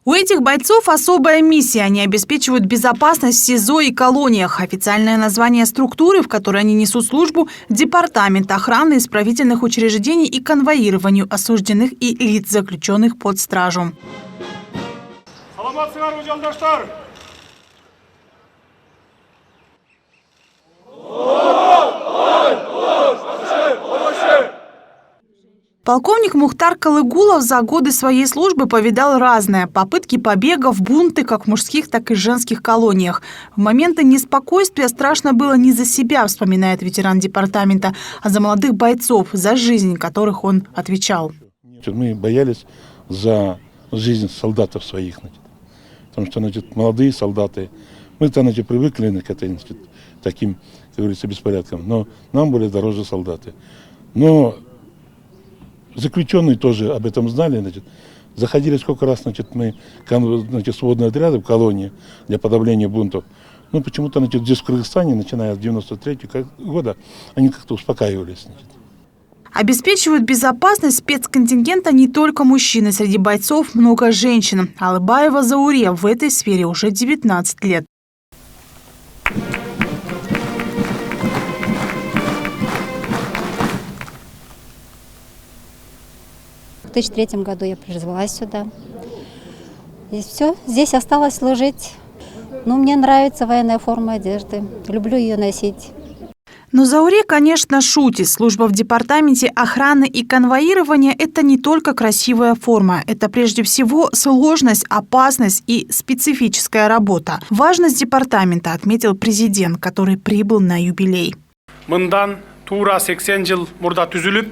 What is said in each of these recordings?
У этих бойцов особая миссия. Они обеспечивают безопасность в СИЗО и колониях. Официальное название структуры, в которой они несут службу – Департамент охраны исправительных учреждений и конвоированию осужденных и лиц, заключенных под стражу. Полковник Мухтар Калыгулов за годы своей службы повидал разное. Попытки побегов, бунты как в мужских, так и в женских колониях. В моменты неспокойствия страшно было не за себя, вспоминает ветеран департамента, а за молодых бойцов, за жизнь которых он отвечал. Мы боялись за жизнь солдатов своих. Потому что молодые солдаты, мы привыкли к таким, как говорится, беспорядкам. Но нам были дороже солдаты. Но заключенные тоже об этом знали. Заходили сколько раз мы сводные отряды в колонии для подавления бунтов. Но почему-то здесь в Кыргызстане, начиная с 93-го года, они как-то успокаивались. Обеспечивают безопасность спецконтингента не только мужчины. Среди бойцов много женщин. Алыбаева Зауре в этой сфере уже 19 лет. В 2003 году я призвалась сюда. И все, здесь осталось служить. Но мне нравится военная форма одежды. Люблю ее носить. Но Зауре, конечно, шутит. Служба в департаменте охраны и конвоирования – это не только красивая форма. Это прежде всего сложность, опасность и специфическая работа. Важность департамента отметил президент, который прибыл на юбилей. Мындан тура 80 жыл мурда түзүлүп,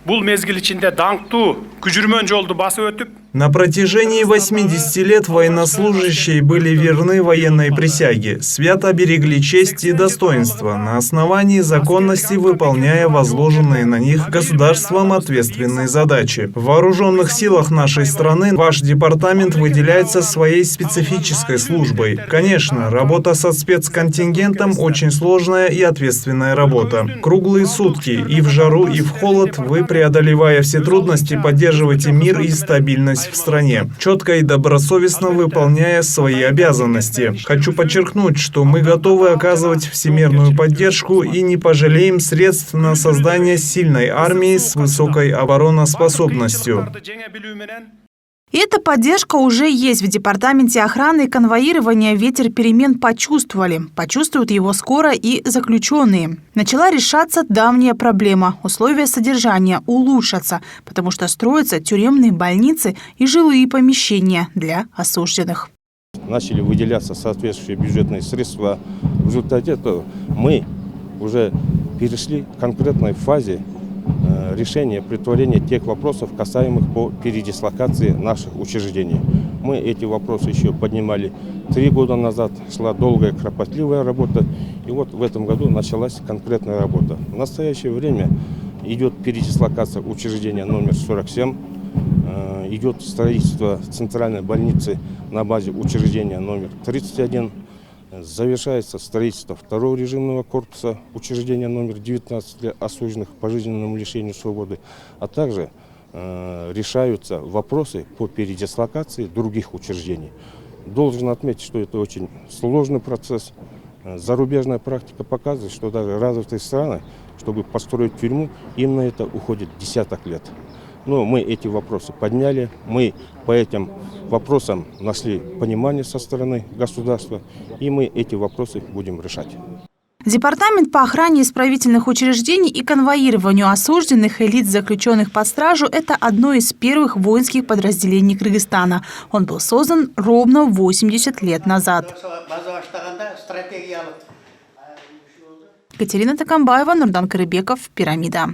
бул мезгил ичинде даңктуу күжүрмөн жолду басып өтүп. На протяжении 80 лет военнослужащие были верны военной присяге, свято берегли честь и достоинство, на основании законности выполняя возложенные на них государством ответственные задачи. В вооруженных силах нашей страны ваш департамент выделяется своей специфической службой. Конечно, работа со спецконтингентом очень сложная и ответственная работа. Круглые сутки и в жару, и в холод вы, преодолевая все трудности, поддерживаете мир и стабильность в стране, четко и добросовестно выполняя свои обязанности. Хочу подчеркнуть, что мы готовы оказывать всемирную поддержку и не пожалеем средств на создание сильной армии с высокой обороноспособностью. И эта поддержка уже есть в департаменте охраны и конвоирования. Ветер перемен почувствовали. Почувствуют его скоро и заключенные. Начала решаться давняя проблема. Условия содержания улучшатся, потому что строятся тюремные больницы и жилые помещения для осужденных. Начали выделяться соответствующие бюджетные средства. В результате этого мы уже перешли к конкретной фазе решения, претворения тех вопросов, касаемых по передислокации наших учреждений. Мы эти вопросы еще поднимали 3 года назад, шла долгая, кропотливая работа, и вот в этом году началась конкретная работа. В настоящее время идет передислокация учреждения номер 47, идет строительство центральной больницы на базе учреждения номер 31, завершается строительство второго режимного корпуса учреждения номер 19 для осужденных к пожизненному лишению свободы, а также решаются вопросы по передислокации других учреждений. Должен отметить, что это очень сложный процесс. Зарубежная практика показывает, что даже развитые страны, чтобы построить тюрьму, им на это уходит десяток лет. Но мы эти вопросы подняли, мы по этим вопросам нашли понимание со стороны государства, и мы эти вопросы будем решать. Департамент по охране исправительных учреждений и конвоированию осужденных и лиц, заключенных под стражу – это одно из первых воинских подразделений Кыргызстана. Он был создан ровно 80 лет назад. Катерина Такамбаева, Нурдан Карыбеков, Пирамида.